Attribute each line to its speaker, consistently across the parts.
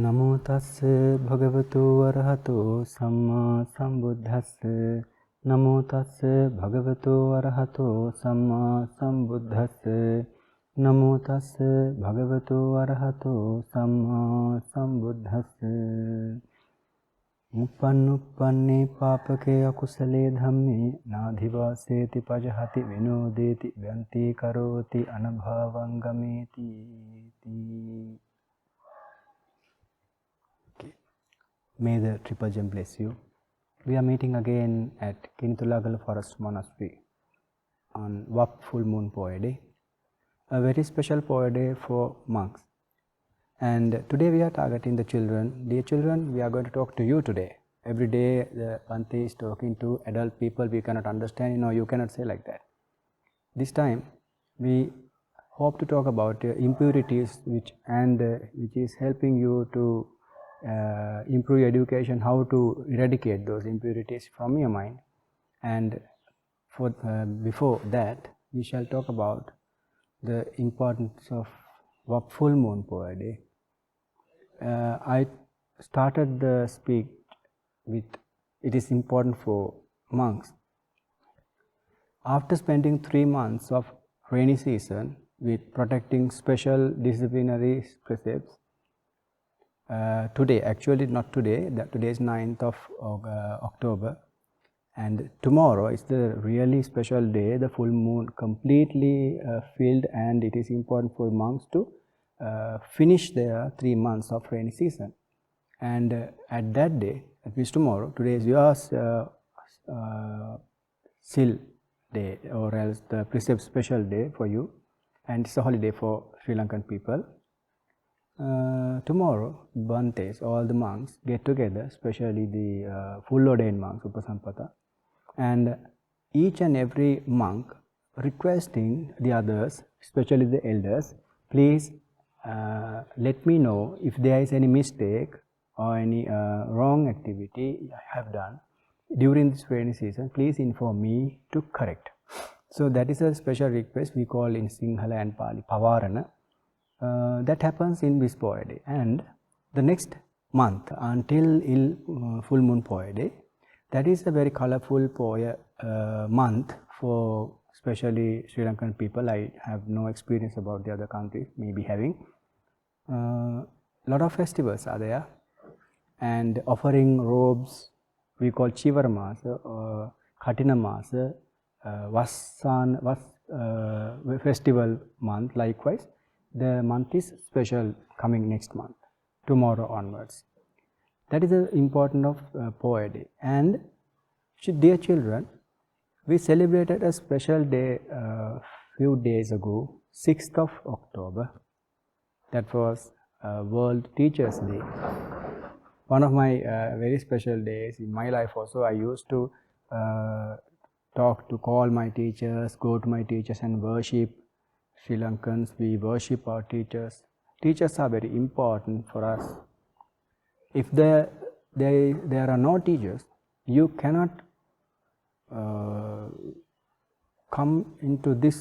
Speaker 1: නමෝ තස්ස භගවතු වරහතෝ සම්මා සම්බුද්දස්ස නමෝ තස්ස භගවතු වරහතෝ සම්මා සම්බුද්දස්ස නමෝ තස්ස භගවතු වරහතෝ සම්මා සම්බුද්දස්ස උප්පන්නුප්පන්නේ පාපකේ අකුසලේ ධම්මේ නාධිවාසේති පජහති විනෝදේති ව්‍යන්ති කරෝති අනභවං ගමේති. May the 𝗬𝒂𝒍𝒆 bless you. We are meeting again at Kinithulagala Forest Monastery on 𝒬𝒑 full moon poet day, a very special poet day for monks. And today we are targeting the children. Dear children, we are going to talk to you today. Every day the Bhante is talking to adult people we cannot understand, you cannot say like that. This time we hope to talk about impurities which is helping you to improve your education, how to eradicate those impurities from your mind. And before that, we shall talk about the importance of 𝒬𝒑 full moon poet day. I started the speech with, it is important for monks. After spending 3 months of rainy season with protecting special disciplinary precepts, today, actually not today, today is 9th of October, and tomorrow is the really special day, the full moon completely filled, and it is important for monks to finish their 3 months of rainy season. And at that day, at least tomorrow, today is your SIL day, or else the precept special day for you, and it's a holiday for Sri Lankan people. Tomorrow, Bhantes, all the monks get together, especially the full ordained monks, Upasampada, and each and every monk requesting the others, especially the elders, please let me know if there is any mistake or any wrong activity I have done during this rainy season. Please inform me to correct. So that is a special request we call in Sinhala and Pali Pavarana. That happens in this poet day, and the next month until full moon poet day, that is a very colorful month for especially Sri Lankan people. I have no experience about the other countries, maybe having lot of festivals are there, and offering robes we call Chivaramasa or Katinamasa, festival month. Likewise, the month is special coming next month, tomorrow onwards. That is the importance of poet day. And dear children, we celebrated a special day few days ago, 6th of October. That was World Teachers Day. One of my very special days in my life also. I used to call my teachers, go to my teachers and worship. Sri Lankans, we worship our teachers. Teachers are very important for us. If there are no teachers, you cannot come into this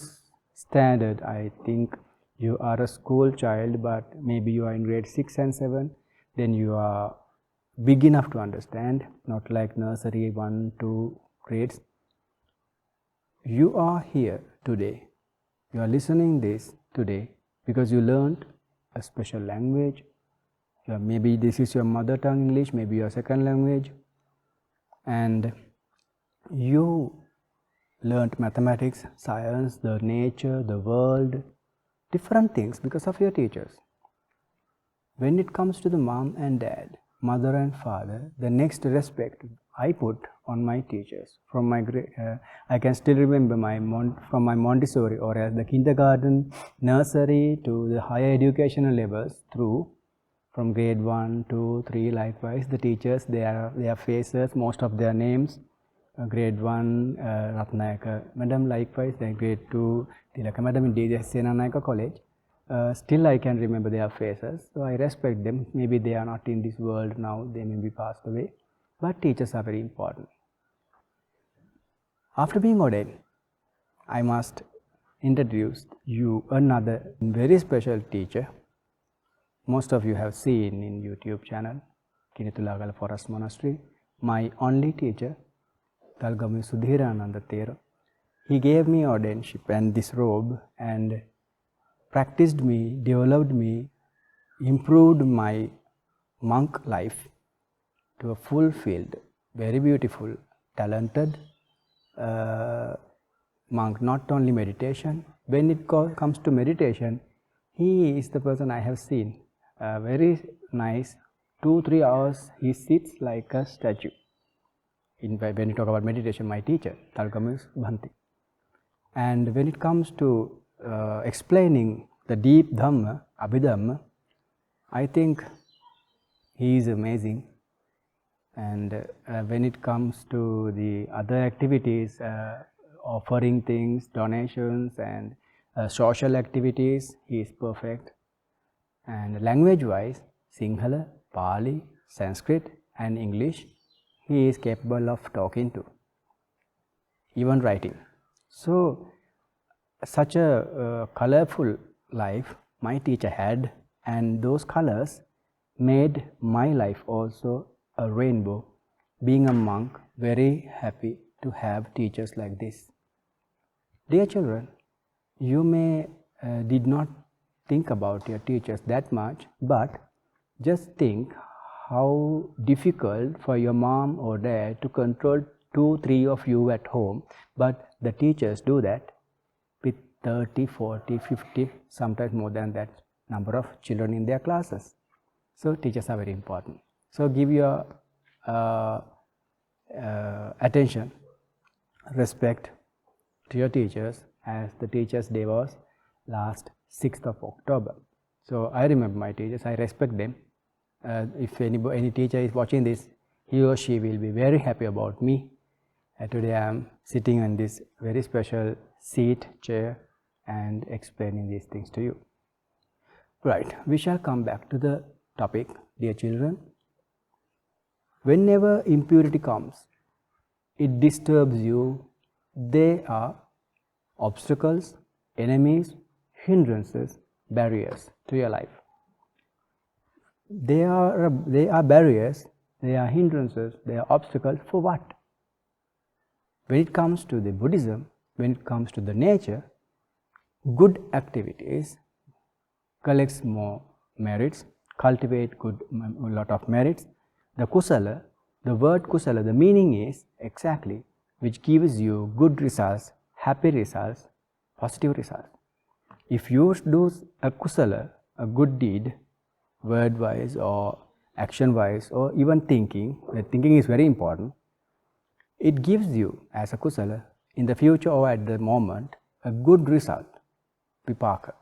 Speaker 1: standard. I think you are a school child, but maybe you are in grade 6 and 7, then you are big enough to understand, not like nursery 1, 2 grades. You are here today. You are listening this today because you learned a special language. Maybe this is your mother tongue English, maybe your second language, and you learned mathematics, science, the nature, the world, different things because of your teachers. When it comes to the mom and dad, mother and father, the next respect I put on my teachers. From my I can still remember from my Montessori, or as the kindergarten, nursery to the higher educational levels, through from grade 1, 2, 3, likewise the teachers, their faces, most of their names. Grade 1 Ratnayaka Madam, likewise then grade 2 Tilaka Madam in D.J. Senanayaka College. Still I can remember their faces, so I respect them. Maybe they are not in this world now, they may be passed away, but teachers are very important. After being ordained, I must introduce you another very special teacher. Most of you have seen in YouTube channel, Kinithulagala Forest Monastery, my only teacher, 𝒕 Saddhammananda Thero. He gave me ordainship and this robe and practiced me, developed me, improved my monk life to a fulfilled, very beautiful, talented monk. Not only meditation, when it comes to meditation, he is the person I have seen. Very nice, 2-3 hours he sits like a statue. When you talk about meditation, my teacher, 𝒕 And when it comes to explaining the deep Dhamma, Abhidhamma, I think he is amazing. And when it comes to the other activities, offering things, donations and social activities, he is perfect. And language-wise, Sinhala, Pali, Sanskrit and English, he is capable of talking to, even writing. So, such a colorful life my teacher had, and those colors made my life also a rainbow. Being a monk, very happy to have teachers like this. Dear children, you may did not think about your teachers that much, but just think how difficult for your mom or dad to control 2-3 of you at home, but the teachers do that with 30, 40, 50, sometimes more than that number of children in their classes. So teachers are very important. So give your attention, respect to your teachers, as the Teachers' Day was last 6th of October. So I remember my teachers, I respect them. If any teacher is watching this, he or she will be very happy about me. Today I am sitting on this very special seat, chair, and explaining these things to you. Right, we shall come back to the topic, dear children. Whenever impurity comes, it disturbs you. They are obstacles, enemies, hindrances, barriers to your life. They are barriers, they are hindrances, they are obstacles for what? When it comes to the Buddhism, when it comes to the nature, good activities collects more merits, cultivate a lot of merits. The kusala, the word kusala, the meaning is exactly which gives you good results, happy results, positive results. If you do a kusala, a good deed, word-wise or action-wise or even thinking, thinking is very important, it gives you as a kusala in the future or at the moment a good result, vipaka.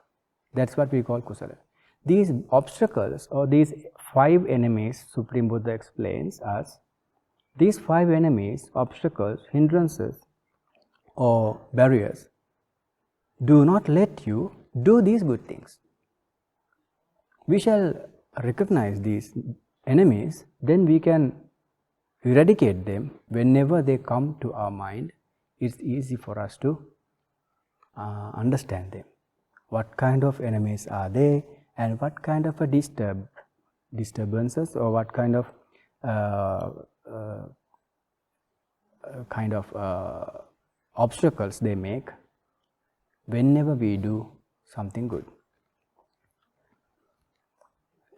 Speaker 1: That's what we call kusala. These obstacles or these 5 enemies, Supreme Buddha explains us, these 5 enemies, obstacles, hindrances or barriers do not let you do these good things. We shall recognize these enemies, then we can eradicate them whenever they come to our mind. It's easy for us to understand them. What kind of enemies are they, and what kind of a disturbances or what kind of obstacles they make whenever we do something good.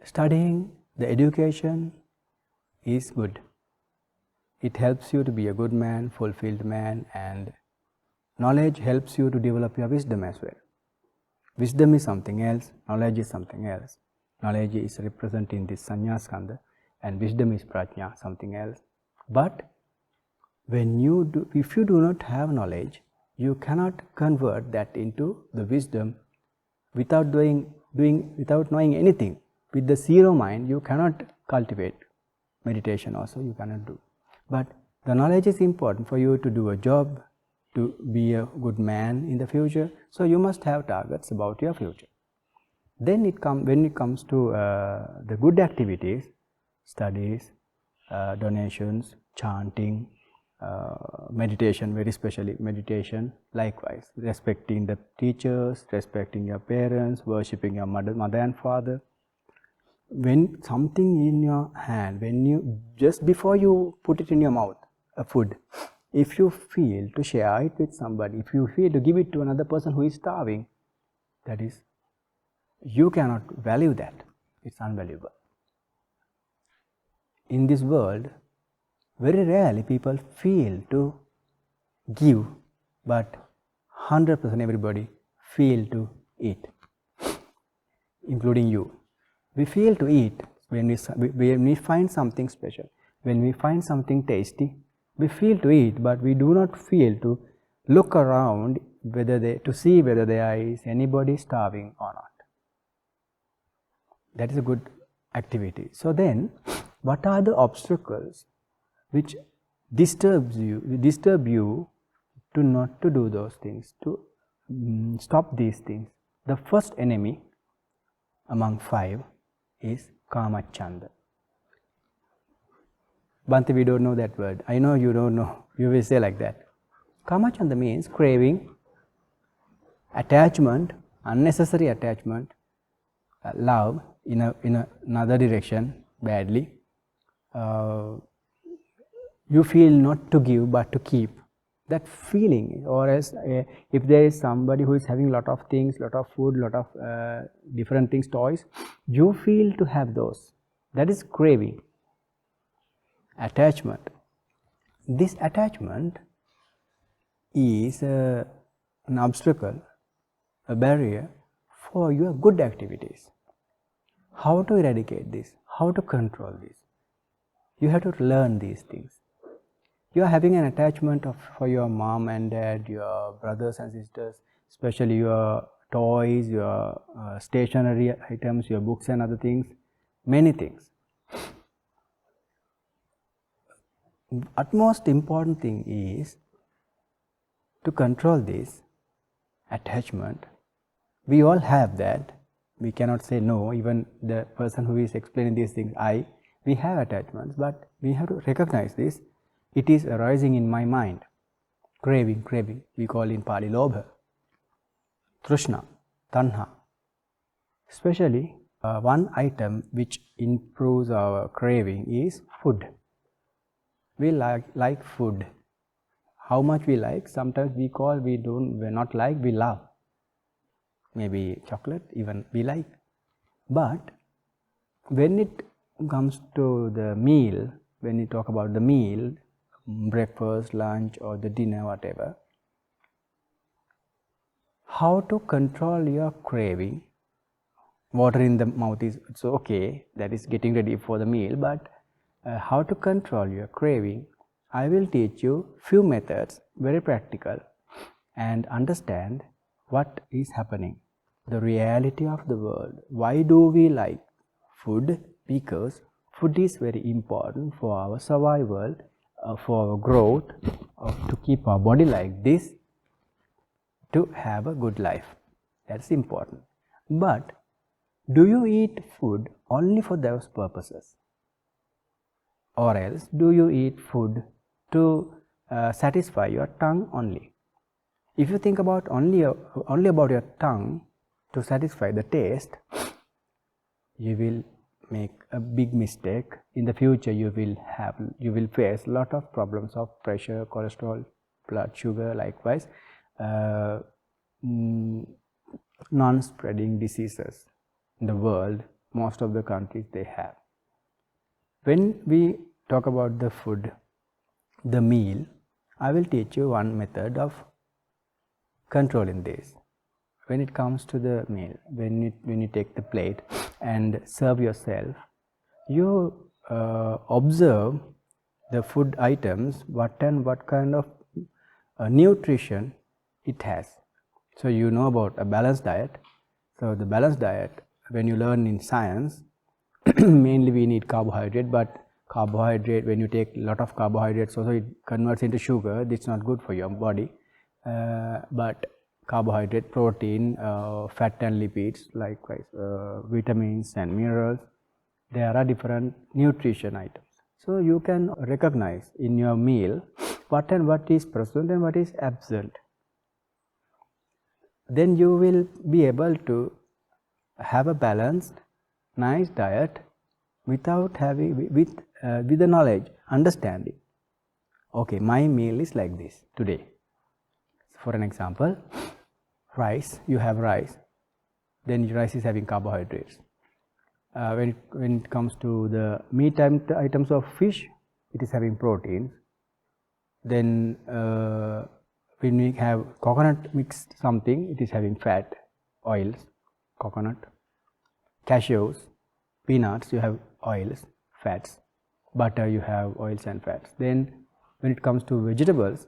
Speaker 1: Studying the education is good. It helps you to be a good man, fulfilled man, and knowledge helps you to develop your wisdom as well. Wisdom is something else, knowledge is something else. Knowledge is representing this sanya skandha, and wisdom is prajna, something else. But when if you do not have knowledge, you cannot convert that into the wisdom without without knowing anything. With the zero mind, you cannot cultivate meditation also, you cannot do. But the knowledge is important for you to do a job, to be a good man in the future. So you must have targets about your future. Then when it comes to the good activities, studies, donations, chanting, meditation, very specially meditation, likewise, respecting the teachers, respecting your parents, worshipping your mother and father. When something in your hand, when you, just before you put it in your mouth, a food, if you feel to share it with somebody, if you feel to give it to another person who is starving, that is, you cannot value that. It's unvaluable. In this world, very rarely people feel to give, but 100% everybody feel to eat, including you. We feel to eat when we find something special. When we find something tasty, we feel to eat, but we do not feel to look around to see whether there is anybody starving or not. That is a good activity. So then, what are the obstacles which disturb you to not to do those things, to stop these things? The first enemy among 5 is Kamachanda. Bhante, we don't know that word. I know you don't know. You will say like that. Kamachanda means craving, attachment, unnecessary attachment, love in another direction badly. You feel not to give but to keep. That feeling, or else if there is somebody who is having lot of things, lot of food, lot of different things, toys, you feel to have those. That is craving. Attachment. This attachment is an obstacle, a barrier for your good activities. How to eradicate this? How to control this? You have to learn these things. You are having an attachment for your mom and dad, your brothers and sisters, especially your toys, your stationery items, your books and other things, many things. Utmost important thing is to control this attachment. We all have that. We cannot say no. Even the person who is explaining these things, we have attachments, but we have to recognize this. It is arising in my mind. Craving. We call in Pali lobha, trishna, tanha. Especially one item which improves our craving is food. We like food. How much we like? Sometimes we're not like, we love. Maybe chocolate, even we like. But when it comes to the meal, when you talk about the meal, breakfast, lunch or the dinner, whatever, how to control your craving? Water in the mouth is okay, that is getting ready for the meal, but how to control your craving? I will teach you few methods, very practical, and understand what is happening, the reality of the world. Why do we like food? Because food is very important for our survival, for our growth, to keep our body like this, to have a good life. That's important. But do you eat food only for those purposes? Or else do you eat food to satisfy your tongue only? If you think about only about your tongue to satisfy the taste, you will make a big mistake. In the future you will face a lot of problems of pressure, cholesterol, blood sugar, likewise non-spreading diseases in the world. Most of the countries they have. When we talk about the food, the meal, I will teach you one method of controlling this. When it comes to the meal, when you take the plate and serve yourself, you observe the food items, what kind of nutrition it has. So you know about a balanced diet. So the balanced diet, when you learn in science, mainly we need carbohydrate, but carbohydrate, when you take a lot of carbohydrates, also it converts into sugar. It's not good for your body. But carbohydrate, protein, fat and lipids, likewise vitamins and minerals, there are different nutrition items. So you can recognize in your meal what is present and what is absent. Then you will be able to have a balanced, nice diet without having with the knowledge, understanding. Okay, my meal is like this today. For an example, rice. You have rice. Then rice is having carbohydrates. When it comes to the meat items of fish, it is having proteins. Then when we have coconut mixed something, it is having fat, oils, coconut, cashews, peanuts, you have oils, fats, butter, you have oils and fats. Then when it comes to vegetables,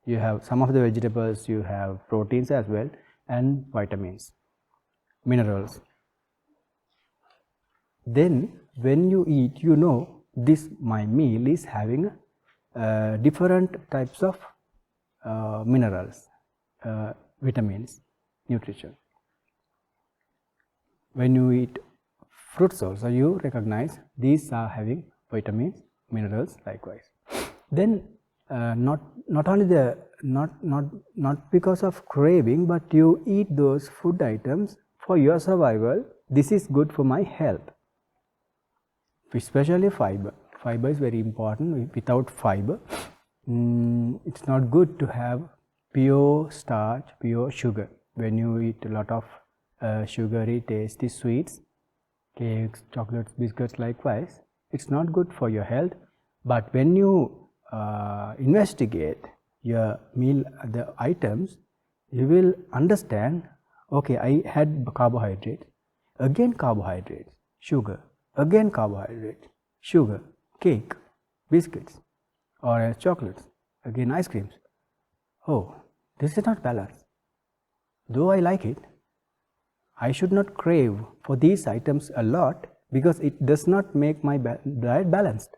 Speaker 1: you have some of the vegetables, you have proteins as well, and vitamins, minerals. Then when you eat, you know this my meal is having different types of minerals, vitamins, nutrition. When you eat fruits also, you recognize these are having vitamins, minerals likewise. Then not because of craving, but you eat those food items for your survival. This is good for my health, especially fiber. Fiber is very important. Without fiber, it's not good to have pure starch, pure sugar. When you eat a lot of sugary, tasty sweets, cakes, chocolates, biscuits likewise, it's not good for your health. But when you investigate your meal, the items, you will understand, okay, I had carbohydrates, again carbohydrates, sugar, again carbohydrates, sugar, cake, biscuits, or chocolates, again ice creams. Oh, this is not balanced. Though I like it, I should not crave for these items a lot because it does not make my diet balanced.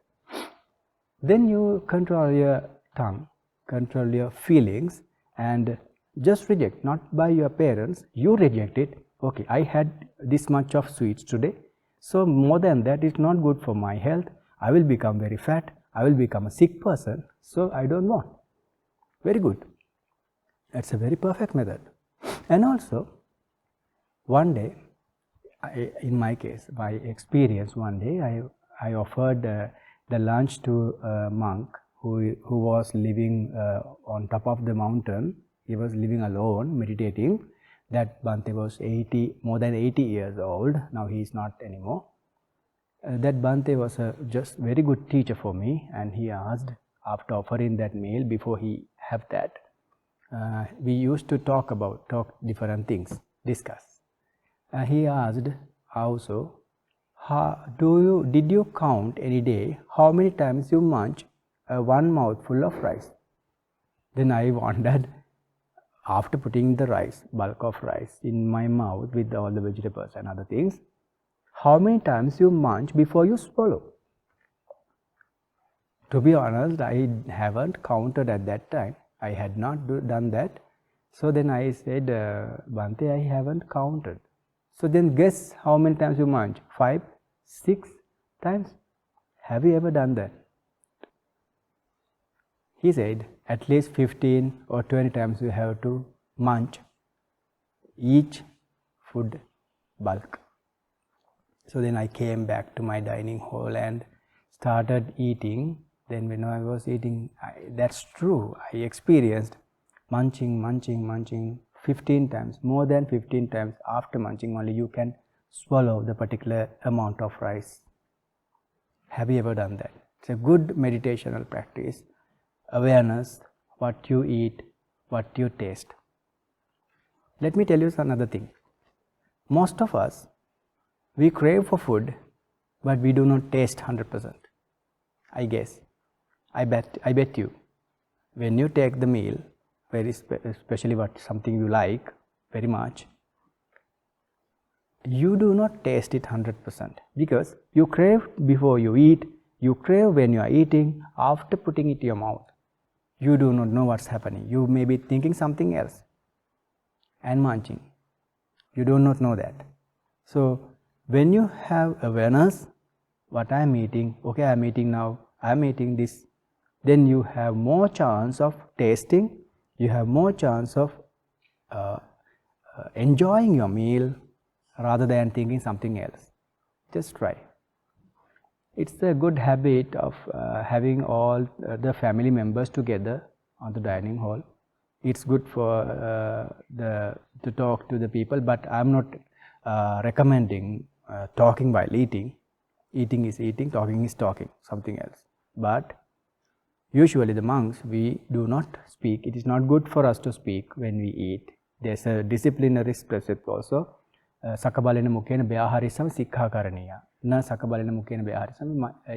Speaker 1: Then you control your tongue, control your feelings, and just reject, not by your parents, you reject it. Okay, I had this much of sweets today, so more than that is not good for my health. I will become very fat, I will become a sick person, so I don't want. Very good. That's a very perfect method. And also, one day, in my case, my experience, one day I offered the lunch to a monk who was living on top of the mountain. He was living alone, meditating. That Bhante was more than 80 years old. Now he is not anymore. That Bhante was a just very good teacher for me, and he asked, after offering that meal, before he have that, we used to talk different things, discuss. He asked also, did you count any day how many times you munch one mouthful of rice? Then I wondered, after putting the rice, bulk of rice in my mouth with all the vegetables and other things, how many times you munch before you swallow? To be honest, I haven't counted at that time. I had not done that. So then I said, Bhante, I haven't counted. So then guess how many times you munch? 5, 6 times? Have you ever done that? He said, at least 15 or 20 times you have to munch each food bulk. So then I came back to my dining hall and started eating. Then when I was eating, that's true, I experienced munching 15 times, more than 15 times. After munching only you can swallow the particular amount of rice. Have you ever done that? It's a good meditational practice. Awareness, what you eat, what you taste. Let me tell you another thing. Most of us, we crave for food, but we do not taste 100%. I guess. I bet you, when you take the meal, especially something you like very much, you do not taste it 100% because you crave before you eat, you crave when you are eating, after putting it in your mouth. You do not know what's happening. You may be thinking something else and munching. You do not know that. So when you have awareness, what I am eating, okay, I am eating now I am eating this, then you have more chance of tasting, you have more chance of enjoying your meal rather than thinking something else. Just try. It's a good habit of having all the family members together on the dining hall. It's good for to talk to the people, but I'm not recommending talking while eating. Eating is eating, talking is talking, something else. But usually the monks, we do not speak. It is not good for us to speak when we eat. There's a disciplinary precept also. සකබලෙන මුඛේන ව්‍යාහාරිසම සික්ඛාකරණීය. න සකබලෙන මුඛේන ව්‍යාහාරිසම.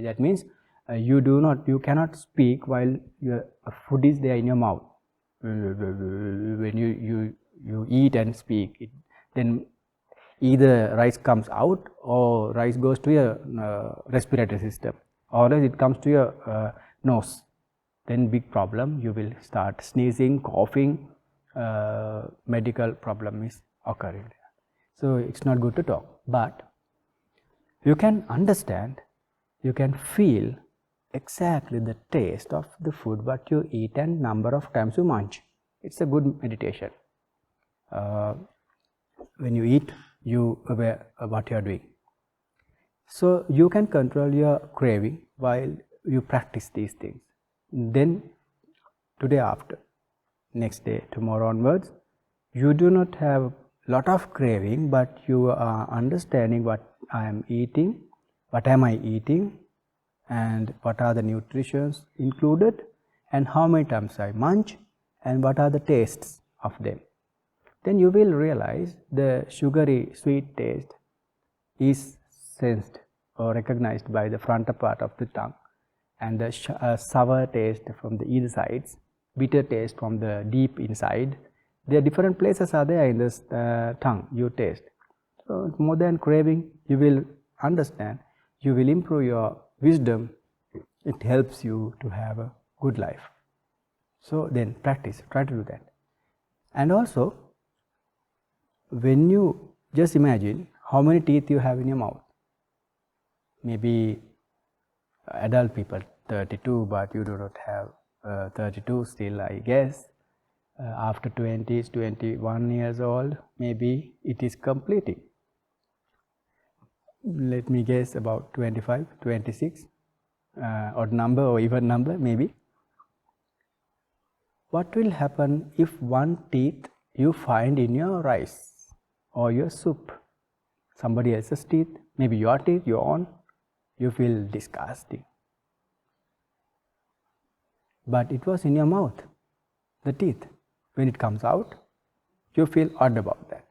Speaker 1: That means you cannot speak while your food is there in your mouth. When you eat and speak, then either rice comes out or rice goes to your respiratory system, or else it comes to your nose. Then big problem, you will start sneezing, coughing, medical problem is occurring. So it's not good to talk, but you can understand, you can feel exactly the taste of the food what you eat and number of times you munch. It's a good meditation. When you eat, you aware of what you are doing. So you can control your craving while you practice these things. Then today after, next day, tomorrow onwards, you do not have lot of craving, but you are understanding what I am eating, what am I eating, and what are the nutritions included, and how many times I munch, and what are the tastes of them. Then you will realize the sugary sweet taste is sensed or recognized by the frontal part of the tongue, and the sour taste from the either sides, bitter taste from the deep inside. There different places are there in this tongue you taste. So more than craving, you will understand, you will improve your wisdom. It helps you to have a good life. So then practice, try to do that. And also, when you just imagine how many teeth you have in your mouth. Maybe adult people 32, but you do not have 32 still, I guess. After 20s, 21 years old, maybe it is completing. Let me guess about 25, 26, odd number or even number maybe. What will happen if one teeth you find in your rice or your soup? Somebody else's teeth, maybe your teeth, your own, you feel disgusting. But it was in your mouth, the teeth. When it comes out, you feel odd about that.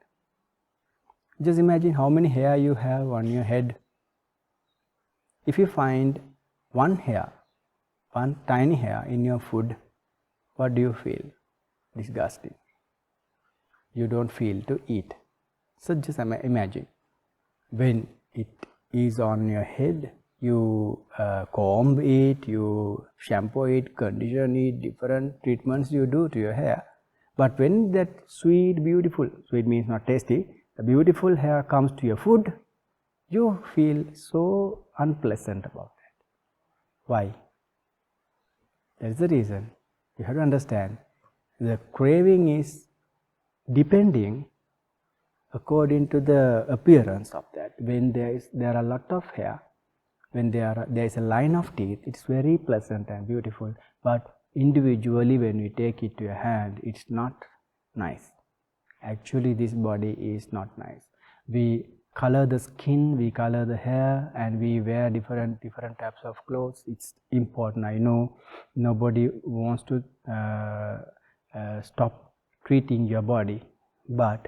Speaker 1: Just imagine how many hair you have on your head. If you find one hair, one tiny hair in your food, what do you feel? Disgusting. You don't feel to eat. So just imagine, when it is on your head, you comb it, you shampoo it, condition it, different treatments you do to your hair. But when that sweet, beautiful, sweet means not tasty, the beautiful hair comes to your food, you feel so unpleasant about that. Why? That is the reason. You have to understand, the craving is depending according to the appearance of that. When there are a lot of hair, when there is a line of teeth, it's very pleasant and beautiful. But individually, when we take it to your hand, it's not nice. Actually, this body is not nice. We color the skin, we color the hair, and we wear different types of clothes. It's important. I know nobody wants to stop treating your body, but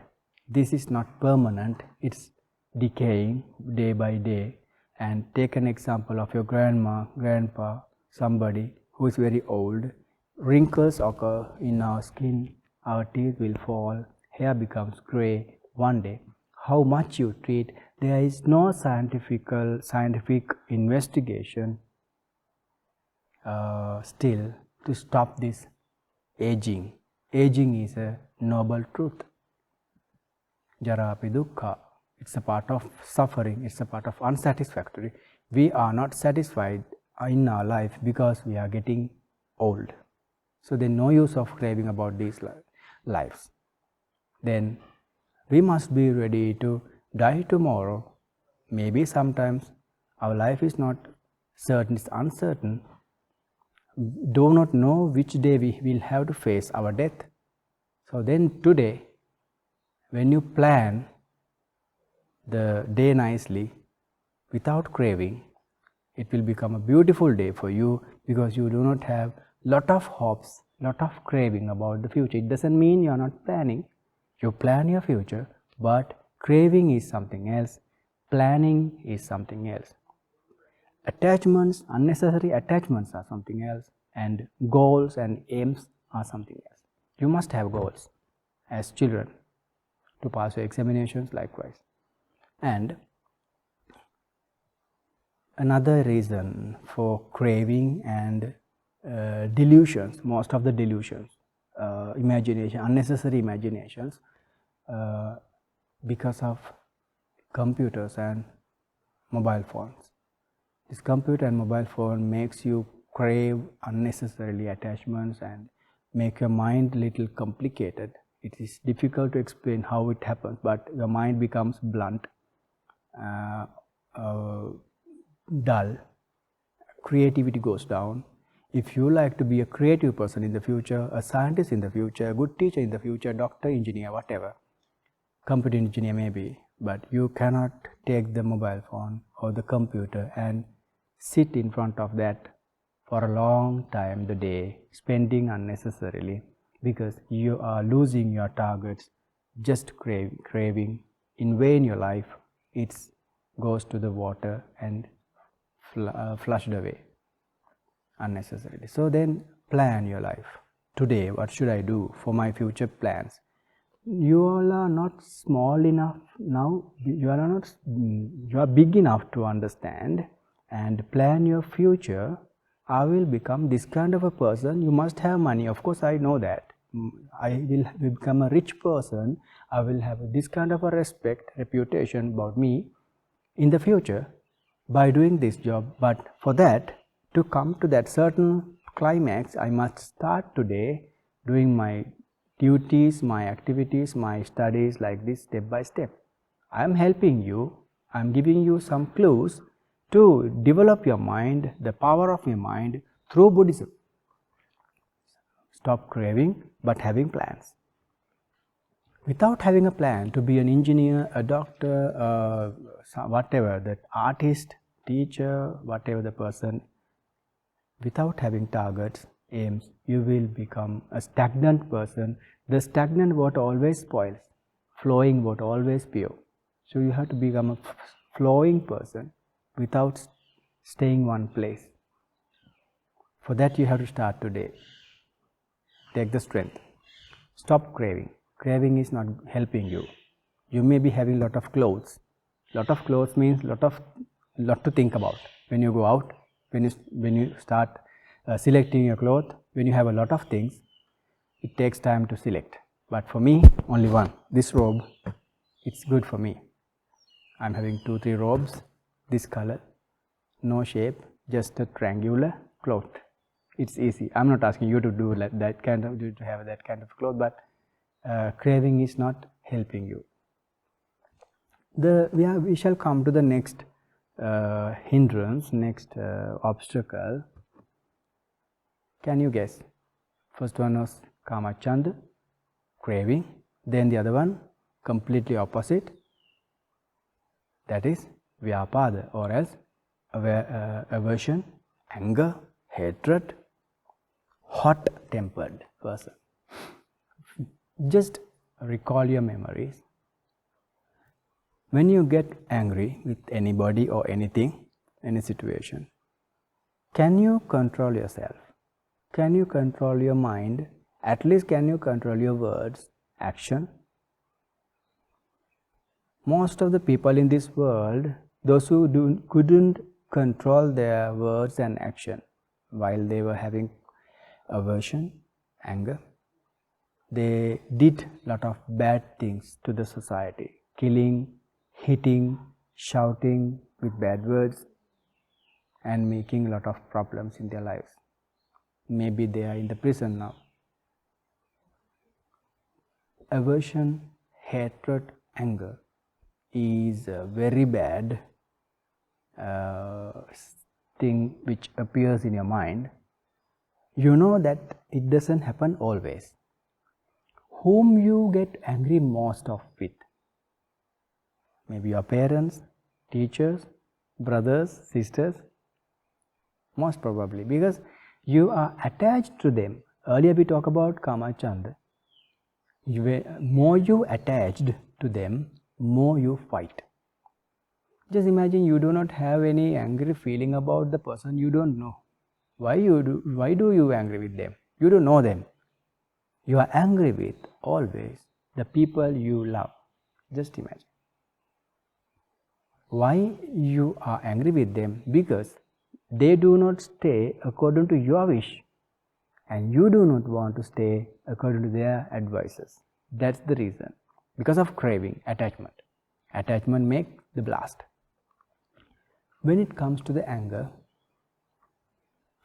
Speaker 1: this is not permanent. It's decaying day by day. And take an example of your grandma, grandpa, somebody who is very old. Wrinkles occur in our skin, our teeth will fall, hair becomes grey one day. How much you treat, there is no scientific investigation still to stop this aging. Aging is a noble truth. 𝗍𝒑 dukkha. It's a part of suffering, it's a part of unsatisfactory. We are not satisfied in our life because we are getting old. So there's no use of craving about these lives. Then we must be ready to die tomorrow. Maybe sometimes our life is not certain, it's uncertain. Do not know which day we will have to face our death. So then today, when you plan the day nicely, without craving, it will become a beautiful day for you because you do not have lot of hopes, lot of craving about the future. It doesn't mean you are not planning. You plan your future, but craving is something else, planning is something else. Attachments, unnecessary attachments are something else, and goals and aims are something else. You must have goals as children to pass your examinations likewise. And another reason for craving and delusions, most of the delusions, imagination, unnecessary imaginations, because of computers and mobile phones. This computer and mobile phone makes you crave unnecessarily attachments and make your mind little complicated. It is difficult to explain how it happens, but your mind becomes blunt, dull, creativity goes down. If you like to be a creative person in the future, a scientist in the future, a good teacher in the future, doctor, engineer, whatever, computer engineer maybe, but you cannot take the mobile phone or the computer and sit in front of that for a long time the day, spending unnecessarily, because you are losing your targets, just craving, in vain your life, it goes to the water and flushed away unnecessarily. So then plan your life. Today, what should I do for my future plans? You all are not small enough now, you are big enough to understand and plan your future. I will become this kind of a person. You must have money. Of course, I know that. I will become a rich person. I will have this kind of a respect, reputation about me in the future by doing this job. But for that, to come to that certain climax, I must start today doing my duties, my activities, my studies like this step by step. I am helping you. I am giving you some clues to develop your mind, the power of your mind through Buddhism. Stop craving, but having plans. Without having a plan to be an engineer, a doctor, whatever, that artist, teacher, whatever the person, without having targets, aims, you will become a stagnant person. The stagnant water always spoils, flowing water always pure. So you have to become a flowing person without staying one place. For that you have to start today. Take the strength. Stop craving. Craving is not helping you. You may be having lot of clothes. Lot of clothes means lot to think about. When you go out, when you start selecting your clothes, when you have a lot of things, it takes time to select. But for me, only one. This robe, it's good for me. I'm having 2-3 robes, this color, no shape, just a triangular cloth. It's easy. I'm not asking you to do that kind of, to have that kind of cloth, but craving is not helping you. We shall come to the next hindrance, next obstacle. Can you guess? First one was Kamachanda, craving. Then the other one, completely opposite. That is Vyapada, or else aversion, anger, hatred, hot-tempered person. Just recall your memories. When you get angry with anybody or anything, any situation, can you control yourself? Can you control your mind? At least can you control your words, action? Most of the people in this world, those who couldn't control their words and action while they were having aversion, anger, they did a lot of bad things to the society, killing, hitting, shouting with bad words. and making a lot of problems in their lives. Maybe they are in the prison now. Aversion, hatred, anger is a very bad thing which appears in your mind. You know that it doesn't happen always. Whom you get angry most of with? Maybe your parents, teachers, brothers, sisters. Most probably, because you are attached to them. Earlier we talked about Kamachanda. More you attached to them, more you fight. Just imagine you do not have any angry feeling about the person you don't know. Why do you angry with them? You don't know them. You are angry with always the people you love. Just imagine. Why you are angry with them? Because they do not stay according to your wish, and you do not want to stay according to their advices. That's the reason. Because of craving, attachment. Attachment makes the blast. When it comes to the anger,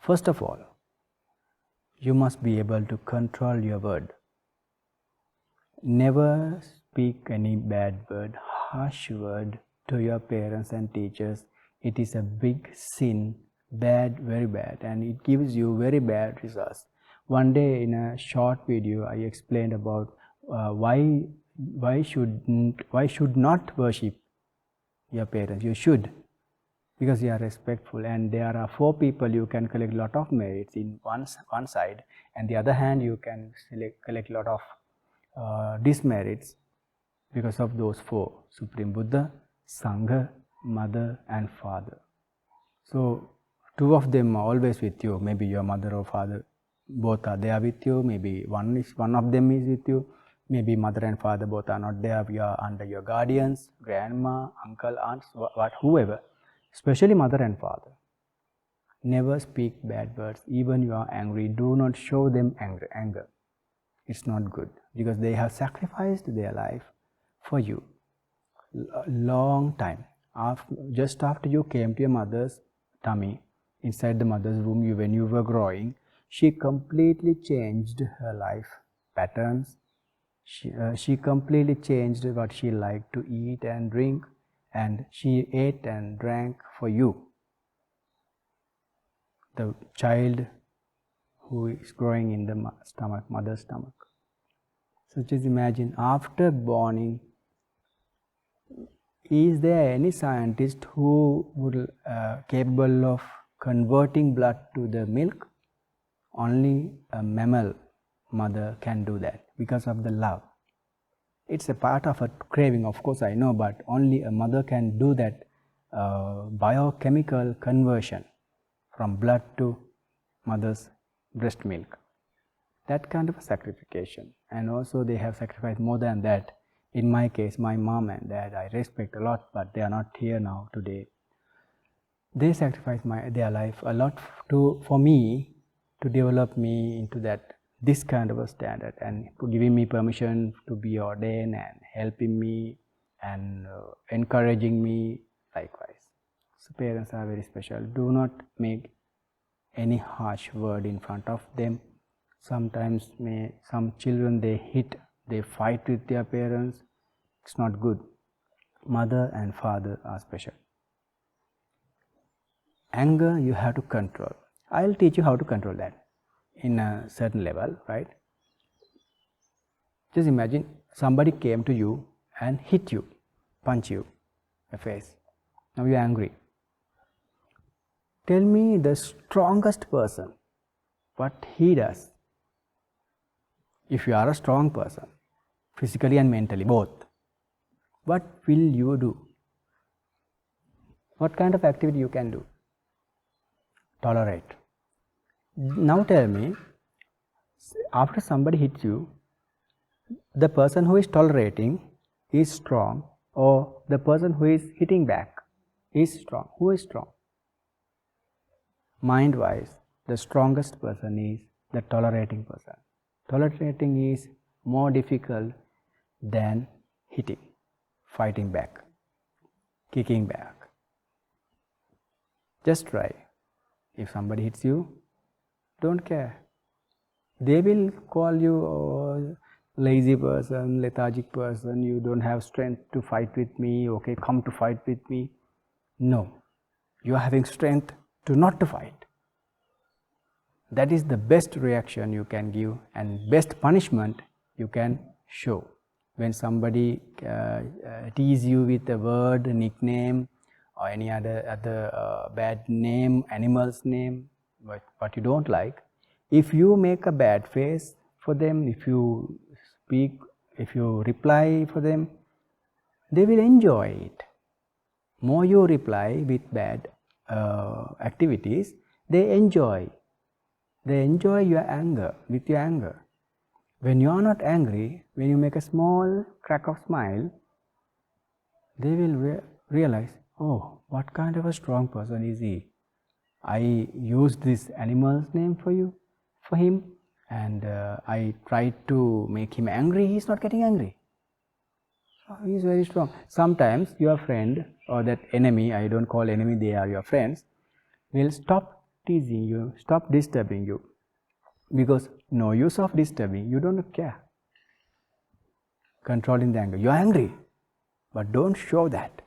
Speaker 1: first of all, you must be able to control your word. Never speak any bad word, harsh word to your parents and teachers. It is a big sin, bad, very bad, and it gives you very bad results. One day in a short video I explained about why should not worship your parents. You should, because you are respectful, and there are 4 people you can collect a lot of merits in one side, and the other hand you can collect a lot of dismerits because of those 4: Supreme Buddha, Sangha, Mother and Father. So 2 of them are always with you. Maybe your mother or father, both are there with you. Maybe one of them is with you. Maybe mother and father both are not there. You are under your guardians, grandma, uncle, aunts, whoever. Especially mother and father. Never speak bad words. Even you are angry, do not show them anger. It's not good, because they have sacrificed their life for you. Long time. Just after you came to your mother's tummy, inside the mother's womb, when you were growing, she completely changed her life patterns. She completely changed what she liked to eat and drink, and she ate and drank for you, the child who is growing in the mother's stomach. So just imagine, after born, is there any scientist who would capable of converting blood to the milk? Only a mammal mother can do that, because of the love. It's a part of a craving, of course I know, but only a mother can do that biochemical conversion from blood to mother's breast milk. That kind of a sacrification. And also they have sacrificed more than that. In my case, my mom and dad, I respect a lot, but they are not here now today. They sacrificed their life a lot for me, to develop me into this kind of a standard, and giving me permission to be ordained, and helping me and encouraging me likewise. So parents are very special. Do not make any harsh word in front of them. Sometimes some children, they fight with their parents. It's not good. Mother and father are special. Anger you have to control. I'll teach you how to control that in a certain level, right? Just imagine somebody came to you and hit you, punch you in the face. Now you're angry. Tell me the strongest person, what he does. If you are a strong person, physically and mentally, both, what will you do? What kind of activity you can do? Tolerate. Now tell me, after somebody hits you, the person who is tolerating is strong, or the person who is hitting back is strong? Who is strong? Mind-wise, the strongest person is the tolerating person. Tolerating is more difficult than hitting, fighting back, kicking back. Just try. If somebody hits you, don't care. They will call you lazy person, lethargic person, you don't have strength to fight with me, okay, come to fight with me. No, you are having strength to not to fight. That is the best reaction you can give and best punishment you can show. When somebody tease you with a word, a nickname, or any other bad name, animal's name, what you don't like, if you make a bad face for them, if you speak, if you reply for them, they will enjoy it. More you reply with bad activities, they enjoy. They enjoy your anger, with your anger. When you are not angry, when you make a small crack of smile, they will realize, oh, what kind of a strong person is he? I used this animal's name for him, and I tried to make him angry, he is not getting angry. So he is very strong. Sometimes your friend or that enemy, I don't call enemy, they are your friends, will stop teasing you, stop disturbing you, because no use of disturbing, you don't care. Controlling the anger, you are angry, but don't show that.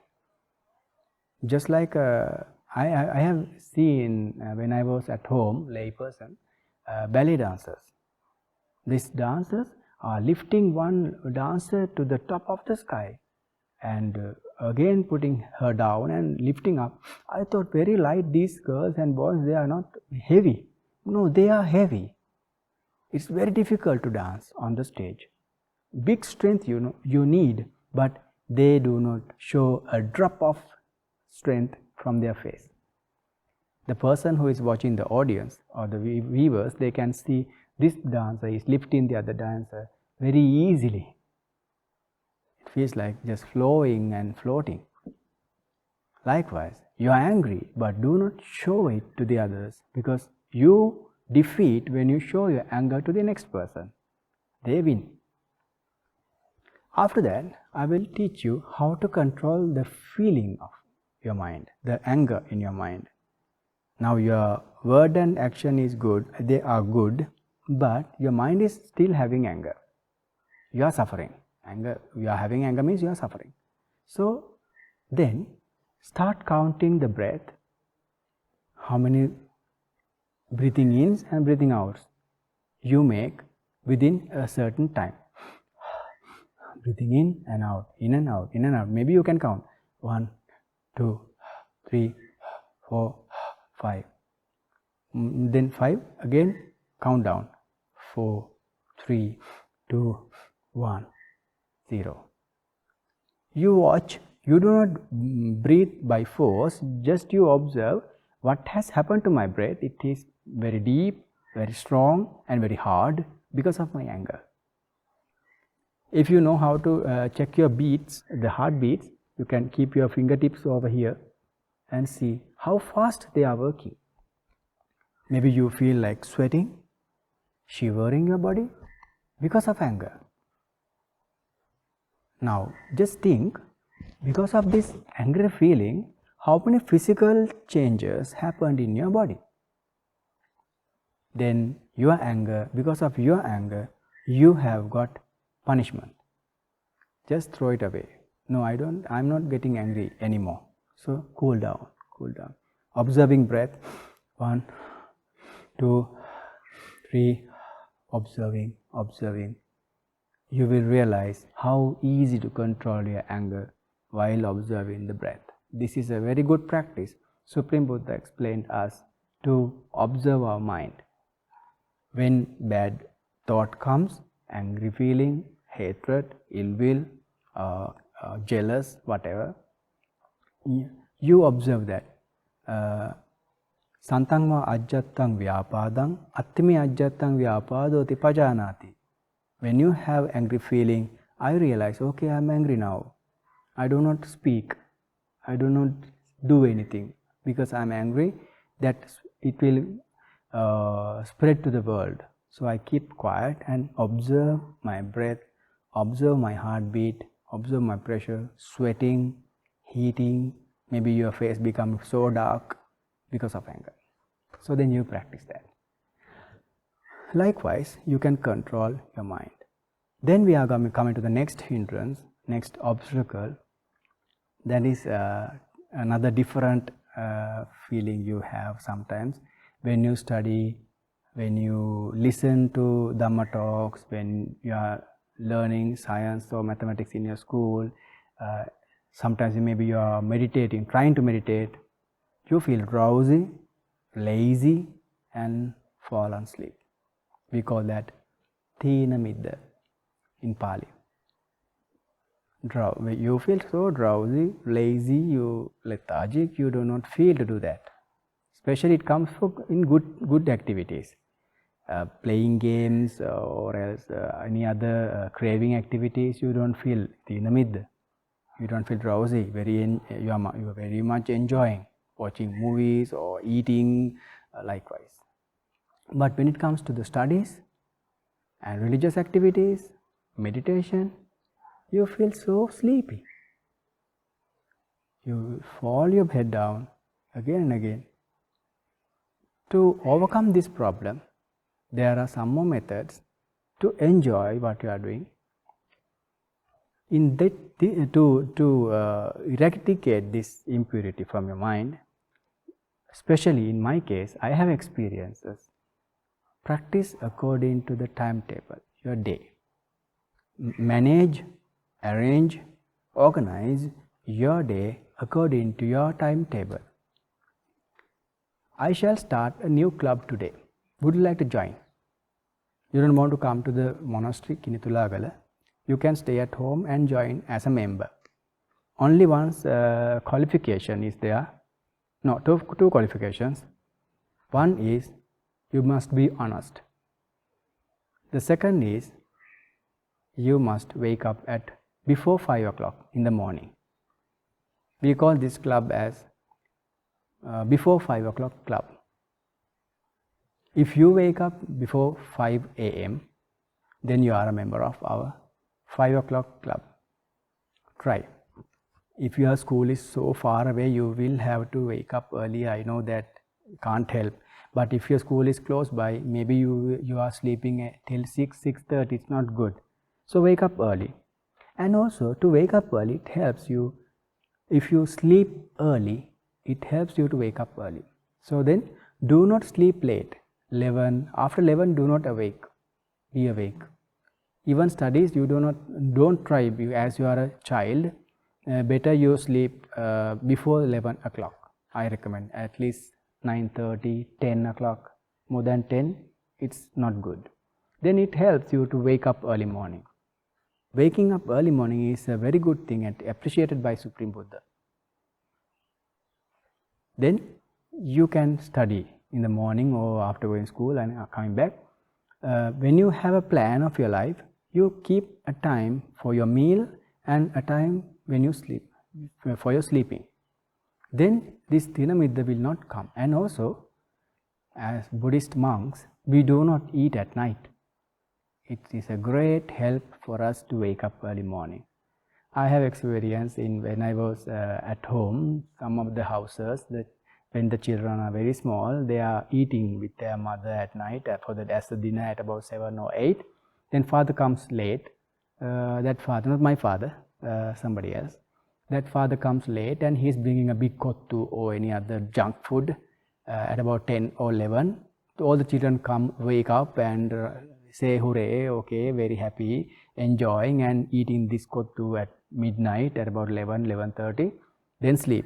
Speaker 1: Just like I have seen when I was at home, lay person, ballet dancers. These dancers are lifting one dancer to the top of the sky and again putting her down and lifting up. I thought very light, these girls and boys, they are not heavy. No, they are heavy. It's very difficult to dance on the stage. Big strength you need, but they do not show a drop of strength from their face. The person who is watching the audience or the viewers, they can see this dancer is lifting the other dancer very easily. It feels like just flowing and floating. Likewise, you are angry, but do not show it to the others, because you defeat when you show your anger to the next person. They win. After that, I will teach you how to control the feeling of your mind, the anger in your mind. Now your word and action is good, they are good, but your mind is still having anger. You are suffering. Anger, you are having anger means you are suffering. So then start counting the breath, how many breathing in and breathing out you make within a certain time. Breathing in and out, in and out, in and out. Maybe you can count 1, 2, 3, 4, 5. Then 5, again count down. 4, 3, 2, 1, 0. You watch, you do not breathe by force, just you observe what has happened to my breath. It is very deep, very strong and very hard because of my anger. If you know how to check your beats, the heartbeats, you can keep your fingertips over here and see how fast they are working. Maybe you feel like sweating, shivering your body because of anger. Now just think, because of this angry feeling, how many physical changes happened in your body. Then your anger, because of your anger, you have got punishment. Just throw it away. No, I'm not getting angry anymore. So cool down, cool down. Observing breath, 1, 2, 3, observing, observing. You will realize how easy to control your anger while observing the breath. This is a very good practice. Supreme Buddha explained us to observe our mind. When bad thought comes, angry feeling, hatred, ill will, jealous, whatever, you observe that. Santangma ajjattang vyapadang, attimi ajjattang vyapadoti pajanati. When you have angry feeling, I realize, okay, I am angry now. I do not speak. I do not do anything because I am angry, that it will spread to the world. So I keep quiet and observe my breath, observe my heartbeat, observe my pressure, sweating, heating. Maybe your face becomes so dark because of anger. So then you practice that. Likewise, you can control your mind. Then we are coming to the next hindrance, next obstacle. That is another different feeling you have sometimes when you study, when you listen to Dhamma talks, when you are learning science or mathematics in your school. Sometimes maybe you are meditating, trying to meditate. You feel drowsy, lazy, and fall asleep. We call that thina midda in Pali. You feel so drowsy, lazy, you lethargic, you do not feel to do that. Especially it comes in good activities. Playing games or else any other craving activities, you don't feel thina midda. You don't feel drowsy, you are very much enjoying watching movies or eating likewise. But when it comes to the studies and religious activities, meditation, you feel so sleepy. You fall your head down again and again. To overcome this problem, there are some more methods to enjoy what you are doing. To eradicate this impurity from your mind, especially in my case, I have experiences. Practice according to the timetable, your day. Manage, arrange, organize your day according to your timetable. I shall start a new club today. Would you like to join? You don't want to come to the monastery, Kinithulagala. You can stay at home and join as a member. Only one qualification is there. No, two qualifications. One is you must be honest. The second is you must wake up at before 5 o'clock in the morning. We call this club as before 5 o'clock club. If you wake up before 5 a.m., then you are a member of our 5 o'clock club. Try. If your school is so far away, you will have to wake up early. I know that can't help. But if your school is close by, maybe you are sleeping till 6:30, it's not good. So wake up early. And also to wake up early, it helps you. If you sleep early, it helps you to wake up early. So then do not sleep late. After 11, do not be awake. Even studies, you don't try as you are a child. Better you sleep before 11 o'clock. I recommend at least 9:30, 10 o'clock. More than 10, it's not good. Then it helps you to wake up early morning. Waking up early morning is a very good thing and appreciated by Supreme Buddha. Then you can study in the morning or after going to school and coming back. When you have a plan of your life, you keep a time for your meal and a time when you sleep, for your sleeping. Then this thina midda will not come. And also, as Buddhist monks, we do not eat at night. It is a great help for us to wake up early morning. I have experience when I was at home, some of the houses that when the children are very small, they are eating with their mother at night as the dinner at about 7 or 8. Then father comes late. That father, not my father, somebody else. That father comes late and he's bringing a big kottu or any other junk food at about 10 or 11. All the children wake up and say hooray, okay, very happy, enjoying and eating this kottu at midnight at about 11:30, then sleep.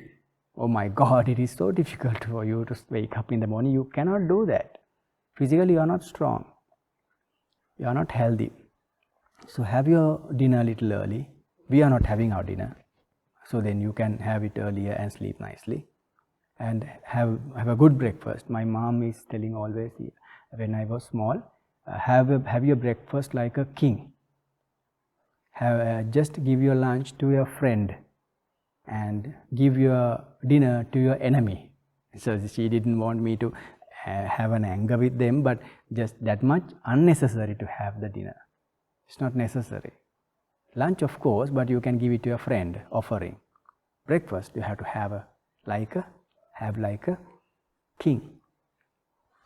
Speaker 1: Oh my God, it is so difficult for you to wake up in the morning. You cannot do that. Physically, you are not strong. You are not healthy. So have your dinner a little early. We are not having our dinner. So then you can have it earlier and sleep nicely. And have a good breakfast. My mom is telling always, when I was small, have your breakfast like a king. Just give your lunch to your friend and give your dinner to your enemy. So she didn't want me to have an anger with them, but just that much unnecessary to have the dinner. It's not necessary. Lunch, of course, but you can give it to your friend, offering. Breakfast, you have to have like a king.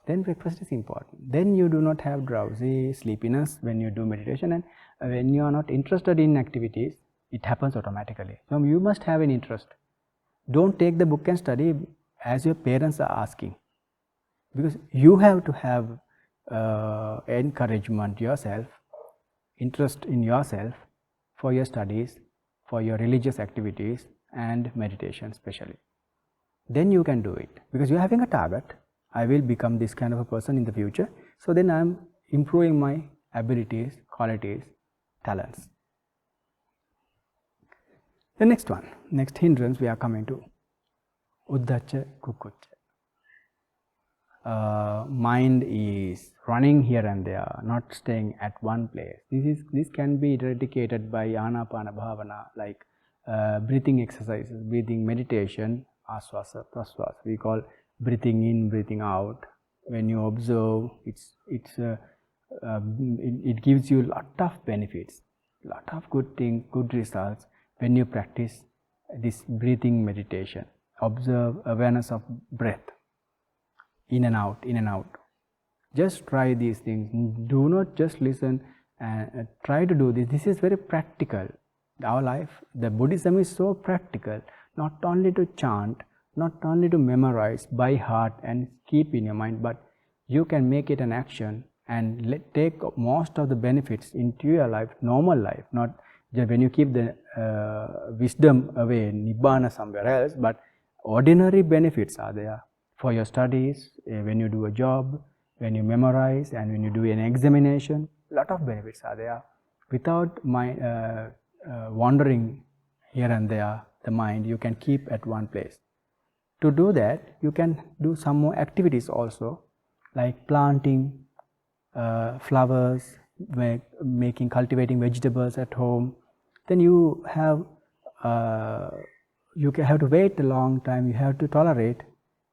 Speaker 1: then breakfast is important. Then you do not have drowsy, sleepiness when you do meditation, and when you are not interested in activities, it happens automatically. So you must have an interest. Don't take the book and study as your parents are asking, because you have to have encouragement yourself, interest in yourself for your studies, for your religious activities and meditation especially. Then you can do it, because you are having a target. I will become this kind of a person in the future, so then I am improving my abilities, qualities, talents. The next one, next hindrance we are coming to, 𝑭𝒐𝒓𝒓𝒆𝒔𝒕 𝒂𝒂𝒔𝒕. Mind is running here and there, not staying at one place. This can be eradicated by Anapana Bhavana, like breathing exercises, breathing meditation, āsvāsa prasvāsa. We call breathing in, breathing out. When you observe, it gives you a lot of benefits, lot of good things, good results when you practice this breathing meditation. Observe awareness of breath, in and out, in and out. Just try these things. Do not just listen and try to do this. This is very practical. Our life, the Buddhism is so practical, not only to chant, not only to memorize by heart and keep in your mind, but you can make it an action and take most of the benefits into your life, normal life, not just when you keep the wisdom away, nibbana somewhere else, but ordinary benefits are there for your studies, when you do a job, when you memorize, and when you do an examination. Lot of benefits are there. Without wandering here and there, the mind, you can keep at one place. To do that, you can do some more activities also, like planting flowers, cultivating vegetables at home. Then you have to wait a long time. You have to tolerate,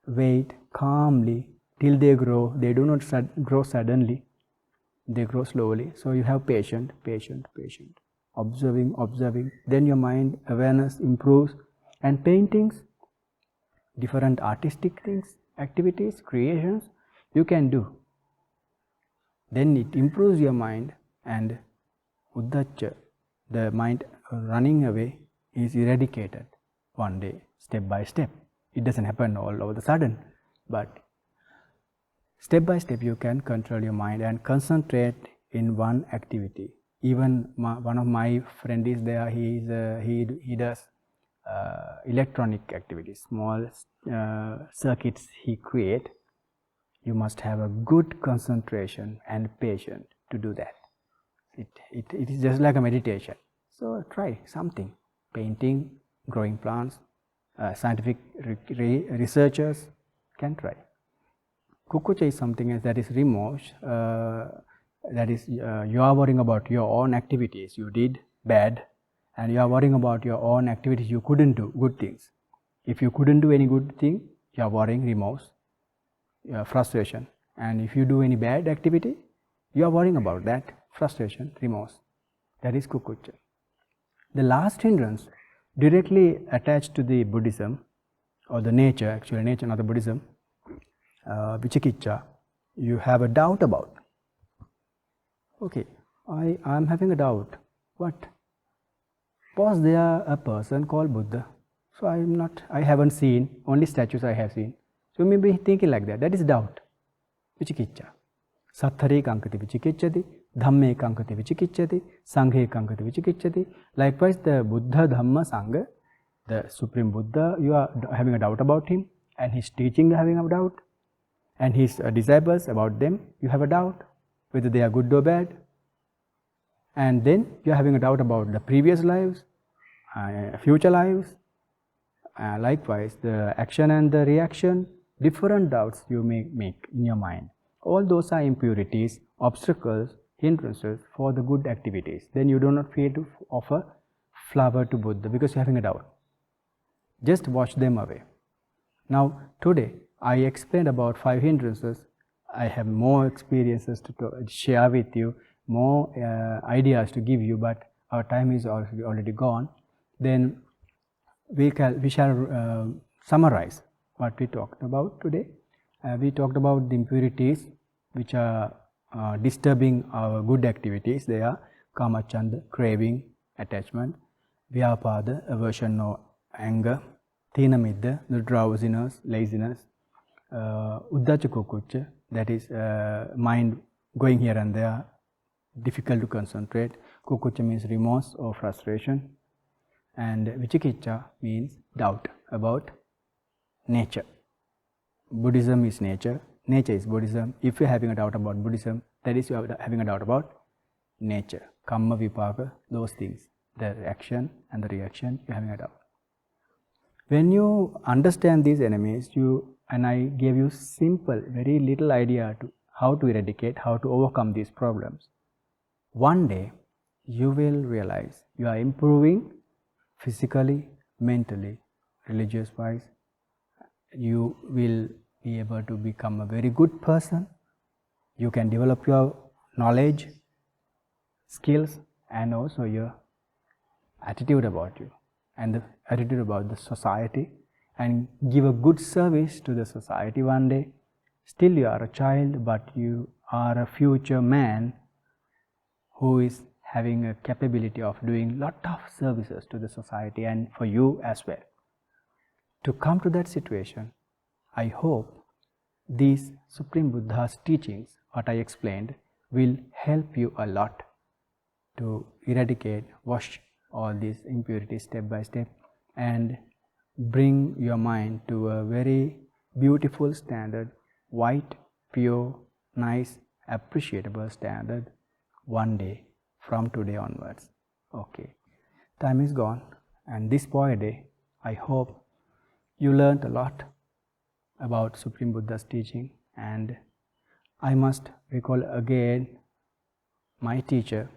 Speaker 1: wait calmly till they grow. They do not grow suddenly. They grow slowly. So you have patient, observing. Then your mind awareness improves. And paintings, different artistic things, activities, creations, you can do. Then it improves your mind, and 𝑭𝒐𝒓𝒓𝒆𝒔𝒕, the mind running away, is eradicated one day, step by step. It doesn't happen all over the sudden, but step by step you can control your mind and concentrate in one activity. Even one of my friends is there, he does electronic activities, small circuits he create. You must have a good concentration and patience to do that. It is just like a meditation. So try something, painting, growing plants, scientific researchers can try. 𝒂𝒂𝒔𝒕 is something else that is remote, that is you are worrying about your own activities you did bad, and you are worrying about your own activities you couldn't do, good things. If you couldn't do any good thing, you are worrying, remorse, frustration. And if you do any bad activity, you are worrying about that, frustration, remorse. That is 𝒂𝒂𝒔𝒕. The last hindrance directly attached to the Buddhism, or the nature, actually nature, not the Buddhism, 𝑦𝒎𝒃𝒂𝒔𝒕, you have a doubt about. Okay, I am having a doubt. What? Was there a person called Buddha? So I haven't seen, only statues I have seen. So you may be thinking like that. That is doubt. 𝑦𝒎𝒃𝒂𝒔𝒕. Sattare kankati 𝑦𝒎𝒃𝒂𝒔𝒕, Dhamme kankati 𝑦𝒎𝒃𝒂𝒔𝒕, Sanghe kankati 𝑦𝒎𝒃𝒂𝒔𝒕. Likewise, the Buddha, Dhamma, Sangha, the Supreme Buddha, you are having a doubt about him, and his teaching you are having a doubt, and his disciples, about them, you have a doubt, whether they are good or bad. And then you are having a doubt about the previous lives, future lives. Likewise, the action and the reaction, different doubts you may make in your mind. All those are impurities, obstacles, hindrances for the good activities. Then you do not feel to offer flower to Buddha because you are having a doubt. Just wash them away. Now today I explained about 5 hindrances. I have more experiences to share with you, more ideas to give you, but our time is already gone. Then we shall summarize what we talked about today. We talked about the impurities which are disturbing our good activities. They are kamachanda, craving, attachment, vyapada, aversion or anger, thinamidda, the drowsiness, laziness, 𝗬𝒎𝒃𝒂𝒔𝒕, that is mind going here and there, difficult to concentrate. 𝒂𝒂𝒔𝒕 means remorse or frustration, and 𝑭𝒐𝒂𝒧𝒑 means doubt about nature. Buddhism is nature, nature is Buddhism. If you are having a doubt about Buddhism, that is you are having a doubt about nature. Kamma, vipaka, those things, the action and the reaction, you are having a doubt. When you understand these enemies, and I gave you simple, very little idea to how to eradicate, how to overcome these problems. One day, you will realize you are improving physically, mentally, religious-wise. You will be able to become a very good person. You can develop your knowledge, skills, and also your attitude about you, and the attitude about the society, and give a good service to the society one day. Still you are a child, but you are a future man who is having a capability of doing lot of services to the society and for you as well. To come to that situation, I hope these Supreme Buddha's teachings, what I explained, will help you a lot to eradicate, wash all these impurities step by step, and bring your mind to a very beautiful standard, white, pure, nice, appreciable standard one day from today onwards. Okay, time is gone, and this Phaya Day, I hope you learned a lot about Supreme Buddha's teaching, and I must recall again my teacher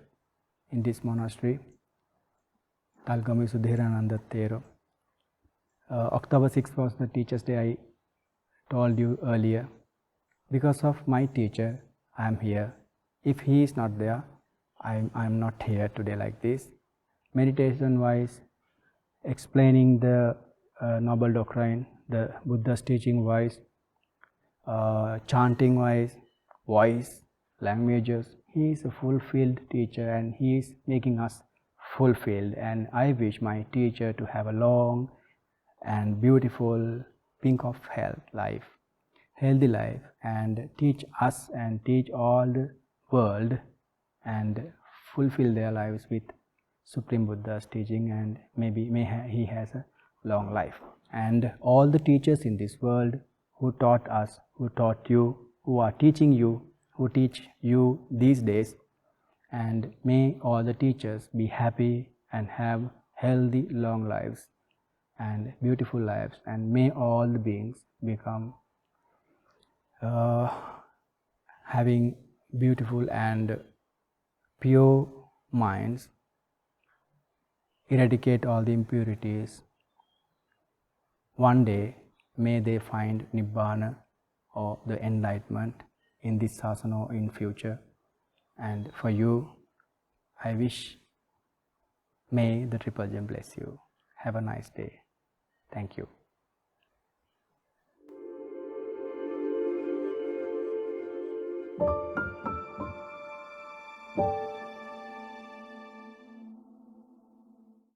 Speaker 1: in this monastery, 𝒕 Saddhammananda Thero. October 6th was the Teacher's Day I told you earlier. Because of my teacher, I am here. If he is not there, I am not here today like this. Meditation wise, explaining the Noble Doctrine, the Buddha's teaching wise, chanting wise, voice, languages, he is a fulfilled teacher and he is making us fulfilled, and I wish my teacher to have a long and beautiful pink of health life, healthy life, and teach us and teach all the world and fulfill their lives with Supreme Buddha's teaching, and maybe he has a long life. And all the teachers in this world who taught us, who taught you, who are teaching you, who teach you these days, and may all the teachers be happy and have healthy long lives and beautiful lives, and may all the beings become having beautiful and pure minds, eradicate all the impurities. One day may they find Nibbana or the enlightenment in this sasana or in future. And for you, I wish, may the Triple Gem bless you. Have a nice day. Thank you.